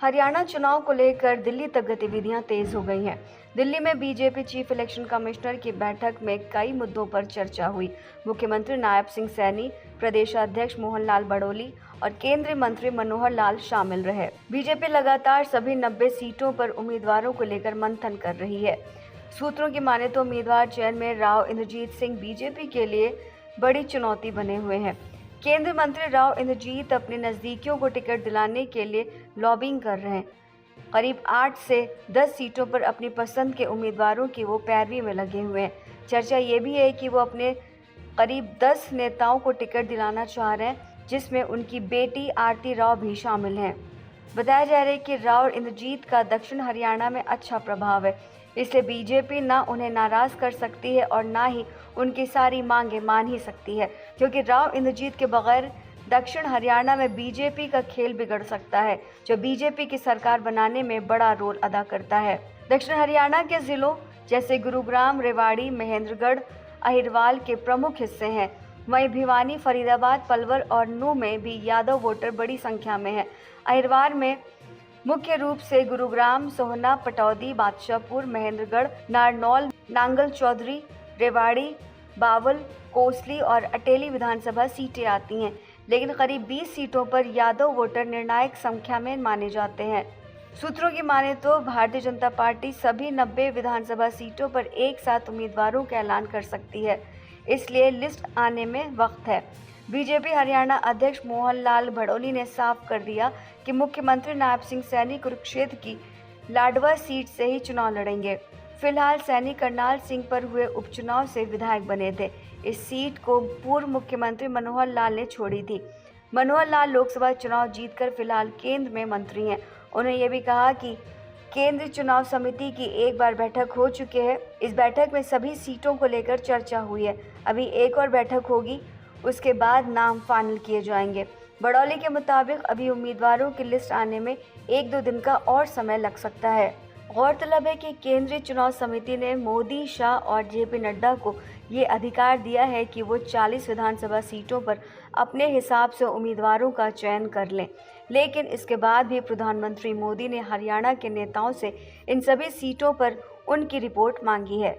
हरियाणा चुनाव को लेकर दिल्ली तक गतिविधियां तेज हो गई हैं। दिल्ली में बीजेपी चीफ इलेक्शन कमिश्नर की बैठक में कई मुद्दों पर चर्चा हुई। मुख्यमंत्री नायब सिंह सैनी, प्रदेशाध्यक्ष मोहन लाल बड़ोली और केंद्रीय मंत्री मनोहर लाल शामिल रहे। बीजेपी लगातार सभी 90 सीटों पर उम्मीदवारों को लेकर मंथन कर रही है। सूत्रों की माने तो उम्मीदवार चयन में राव इंद्रजीत सिंह बीजेपी के लिए बड़ी चुनौती बने हुए हैं। केंद्रीय मंत्री राव इंद्रजीत अपने नजदीकियों को टिकट दिलाने के लिए लॉबिंग कर रहे हैं। करीब 8 से 10 सीटों पर अपनी पसंद के उम्मीदवारों की वो पैरवी में लगे हुए हैं। चर्चा ये भी है कि वो अपने करीब 10 नेताओं को टिकट दिलाना चाह रहे हैं, जिसमें उनकी बेटी आरती राव भी शामिल हैं। बताया जा रहा है कि राव इंद्रजीत का दक्षिण हरियाणा में अच्छा प्रभाव है, इसलिए बीजेपी ना उन्हें नाराज कर सकती है और ना ही उनकी सारी मांगें मान ही सकती है, क्योंकि राव इंद्रजीत के बगैर दक्षिण हरियाणा में बीजेपी का खेल बिगड़ सकता है, जो बीजेपी की सरकार बनाने में बड़ा रोल अदा करता है। दक्षिण हरियाणा के जिलों जैसे गुरुग्राम, रेवाड़ी, महेंद्रगढ़, अहिरवाल के प्रमुख हिस्से हैं। वहीं भिवानी, फरीदाबाद, पलवल और नूंह में भी यादव वोटर बड़ी संख्या में हैं। अहिरवाल में मुख्य रूप से गुरुग्राम, सोहना, पटौदी, बादशाहपुर, महेंद्रगढ़, नारनौल, नांगल चौधरी, रेवाड़ी, बावल, कोसली और अटेली विधानसभा सीटें आती हैं, लेकिन करीब 20 सीटों पर यादव वोटर निर्णायक संख्या में माने जाते हैं। सूत्रों की माने तो भारतीय जनता पार्टी सभी 90 विधानसभा सीटों पर एक साथ उम्मीदवारों का ऐलान कर सकती है, इसलिए लिस्ट आने में वक्त है। बीजेपी हरियाणा अध्यक्ष मोहन लाल बड़ोली ने साफ कर दिया कि मुख्यमंत्री नायब सिंह सैनी कुरुक्षेत्र की लाडवा सीट से ही चुनाव लड़ेंगे। फिलहाल सैनी करनाल सिंह पर हुए उपचुनाव से विधायक बने थे। इस सीट को पूर्व मुख्यमंत्री मनोहर लाल ने छोड़ी थी। मनोहर लाल लोकसभा चुनाव जीतकर फिलहाल केंद्र में मंत्री हैं। उन्होंने ये भी कहा कि केंद्रीय चुनाव समिति की एक बार बैठक हो चुकी है। इस बैठक में सभी सीटों को लेकर चर्चा हुई है। अभी एक और बैठक होगी, उसके बाद नाम फाइनल किए जाएंगे। बड़ौली के मुताबिक अभी उम्मीदवारों की लिस्ट आने में 1-2 दिन का और समय लग सकता है। गौरतलब है कि केंद्रीय चुनाव समिति ने मोदी, शाह और जेपी नड्डा को ये अधिकार दिया है कि वो 40 विधानसभा सीटों पर अपने हिसाब से उम्मीदवारों का चयन कर लें, लेकिन इसके बाद भी प्रधानमंत्री मोदी ने हरियाणा के नेताओं से इन सभी सीटों पर उनकी रिपोर्ट मांगी है।